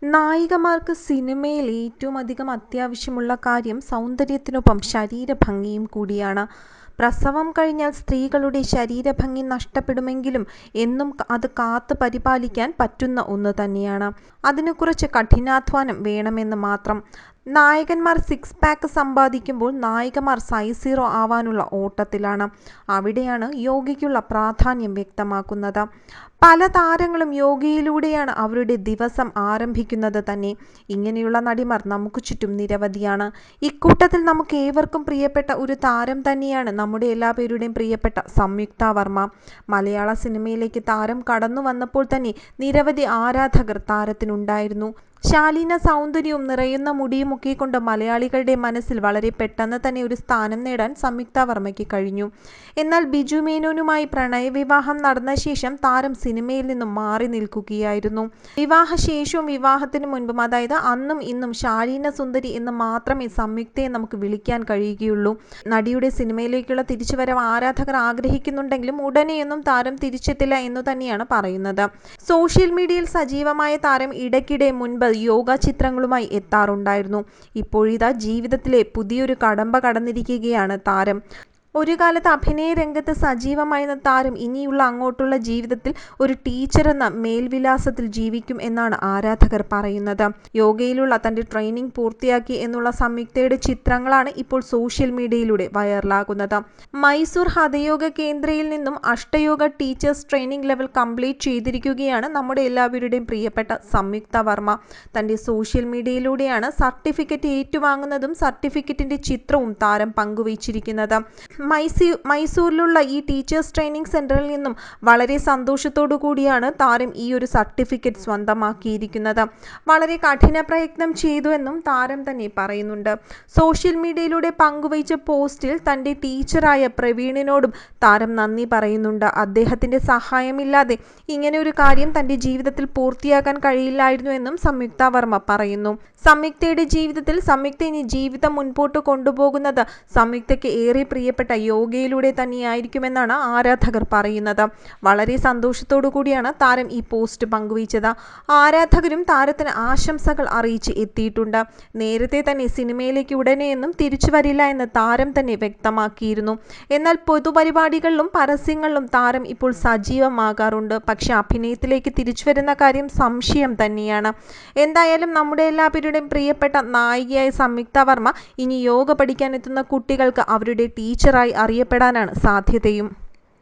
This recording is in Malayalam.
നായികമാർക്ക് സിനിമയിൽ ഏറ്റവും അധികം അത്യാവശ്യമുള്ള കാര്യം സൗന്ദര്യത്തിനൊപ്പം ശരീരഭംഗിയും കൂടിയാണ്. പ്രസവം കഴിഞ്ഞാൽ സ്ത്രീകളുടെ ശരീരഭംഗി നഷ്ടപ്പെടുമെങ്കിലും എന്നും അത് കാത്തു പരിപാലിക്കാൻ പറ്റുന്ന ഒന്ന് തന്നെയാണ്. അതിന് കുറച്ച് കഠിനാധ്വാനം വേണമെന്ന് മാത്രം. നായകന്മാർ സിക്സ് പാക്ക് സമ്പാദിക്കുമ്പോൾ നായികമാർ സൈസ് 0 ആവാനുള്ള ഓട്ടത്തിലാണ്. അവിടെയാണ് യോഗയ്ക്കുള്ള പ്രാധാന്യം വ്യക്തമാക്കുന്നത്. പല താരങ്ങളും യോഗയിലൂടെയാണ് അവരുടെ ദിവസം ആരംഭിക്കുന്നത് തന്നെ. ഇങ്ങനെയുള്ള നടിമാർ നമുക്ക് ചുറ്റും നിരവധിയാണ്. ഇക്കൂട്ടത്തിൽ നമുക്ക് ഏവർക്കും പ്രിയപ്പെട്ട ഒരു താരം തന്നെയാണ് നമ്മുടെ എല്ലാവരുടെയും പ്രിയപ്പെട്ട സംയുക്ത വർമ്മ. മലയാള സിനിമയിലേക്ക് താരം കടന്നു വന്നപ്പോൾ തന്നെ നിരവധി ആരാധകർ താരത്തിനുണ്ടായിരുന്നു. ശാലീന സൗന്ദര്യവും നിറയുന്ന മുടിയുമൊക്കെ കൊണ്ട് മലയാളികളുടെ മനസ്സിൽ വളരെ പെട്ടെന്ന് തന്നെ ഒരു സ്ഥാനം നേടാൻ സംയുക്ത വർമ്മയ്ക്ക് കഴിഞ്ഞു. എന്നാൽ ബിജു മേനോനുമായി പ്രണയവിവാഹം നടന്ന ശേഷം താരം സിനിമയിൽ നിന്നും മാറി നിൽക്കുകയായിരുന്നു. വിവാഹശേഷവും വിവാഹത്തിന് മുൻപും, അതായത് അന്നും ഇന്നും ശാലീന സുന്ദരി എന്ന് മാത്രമേ സംയുക്തയെ നമുക്ക് വിളിക്കാൻ കഴിയുകയുള്ളൂ. നടിയുടെ സിനിമയിലേക്കുള്ള തിരിച്ചുവരവ് ആരാധകർ ആഗ്രഹിക്കുന്നുണ്ടെങ്കിലും ഉടനെയൊന്നും താരം തിരിച്ചെത്തില്ല എന്നു തന്നെയാണ് പറയുന്നത്. സോഷ്യൽ മീഡിയയിൽ സജീവമായ താരം ഇടയ്ക്കിടെ മുൻപ് യോഗ ചിത്രങ്ങളുമായി എത്താറുണ്ടായിരുന്നു. ഇപ്പോഴിതാ ജീവിതത്തിലെ പുതിയൊരു കടമ്പ കടന്നിരിക്കുകയാണ് താരം. ഒരു കാലത്ത് അഭിനയ രംഗത്ത് സജീവമായിരുന്ന താരം ഇനിയുള്ള അങ്ങോട്ടുള്ള ജീവിതത്തിൽ ഒരു ടീച്ചർ എന്ന മേൽവിലാസത്തിൽ ജീവിക്കും എന്നാണ് ആരാധകർ പറയുന്നത്. യോഗയിലുള്ള തൻ്റെ ട്രെയിനിങ് പൂർത്തിയാക്കി എന്നുള്ള സംയുക്തയുടെ ചിത്രങ്ങളാണ് ഇപ്പോൾ സോഷ്യൽ മീഡിയയിലൂടെ വൈറലാകുന്നത്. മൈസൂർ ഹഠയോഗ കേന്ദ്രയിൽ നിന്നും അഷ്ടയോഗ ടീച്ചേഴ്സ് ട്രെയിനിങ് ലെവൽ കംപ്ലീറ്റ് ചെയ്തിരിക്കുകയാണ് നമ്മുടെ എല്ലാവരുടെയും പ്രിയപ്പെട്ട സംയുക്ത വർമ്മ. തൻ്റെ സോഷ്യൽ മീഡിയയിലൂടെയാണ് സർട്ടിഫിക്കറ്റ് ഏറ്റുവാങ്ങുന്നതും സർട്ടിഫിക്കറ്റിൻ്റെ ചിത്രവും താരം പങ്കുവച്ചിരിക്കുന്നത്. മൈസൂരിലുള്ള ഈ ടീച്ചേഴ്സ് ട്രെയിനിങ് സെന്ററിൽ നിന്നും വളരെ സന്തോഷത്തോടു കൂടിയാണ് താരം ഈ ഒരു സർട്ടിഫിക്കറ്റ് സ്വന്തമാക്കിയിരിക്കുന്നത്. വളരെ കഠിന പ്രയത്നം ചെയ്തു എന്നും താരം തന്നെ പറയുന്നുണ്ട്. സോഷ്യൽ മീഡിയയിലൂടെ പങ്കുവച്ച പോസ്റ്റിൽ തൻ്റെ ടീച്ചറായ പ്രവീണിനോടും താരം നന്ദി പറയുന്നുണ്ട്. അദ്ദേഹത്തിൻ്റെ സഹായമില്ലാതെ ഇങ്ങനെ ഒരു കാര്യം തൻ്റെ ജീവിതത്തിൽ പൂർത്തിയാക്കാൻ കഴിയില്ലായിരുന്നു എന്നും സംയുക്ത വർമ്മ പറയുന്നു. സംയുക്തയുടെ ജീവിതത്തിൽ സംയുക്ത ഇനി ജീവിതം മുൻപോട്ട് കൊണ്ടുപോകുന്നത് സംയുക്തയ്ക്ക് ഏറെ പ്രിയപ്പെട്ട യോഗയിലൂടെ തന്നെയായിരിക്കുമെന്നാണ് ആരാധകർ പറയുന്നത്. വളരെ സന്തോഷത്തോടു കൂടിയാണ് താരം ഈ പോസ്റ്റ് പങ്കുവച്ചത്. ആരാധകരും താരത്തിന് ആശംസകൾ അറിയിച്ച് എത്തിയിട്ടുണ്ട്. നേരത്തെ തന്നെ സിനിമയിലേക്ക് ഉടനെയൊന്നും തിരിച്ചു വരില്ല എന്ന് താരം തന്നെ വ്യക്തമാക്കിയിരുന്നു. എന്നാൽ പൊതുപരിപാടികളിലും പരസ്യങ്ങളിലും താരം ഇപ്പോൾ സജീവമാകാറുണ്ട്. പക്ഷെ അഭിനയത്തിലേക്ക് തിരിച്ചു വരുന്ന കാര്യം സംശയം തന്നെയാണ്. എന്തായാലും നമ്മുടെ എല്ലാവരുടെയും പ്രിയപ്പെട്ട നായികയായ സംയുക്ത വർമ്മ ഇനി യോഗ പഠിക്കാൻ എത്തുന്ന കുട്ടികൾക്ക് അവരുടെ ടീച്ചറായി അറിയപ്പെടാനാണ് സാധ്യതയും.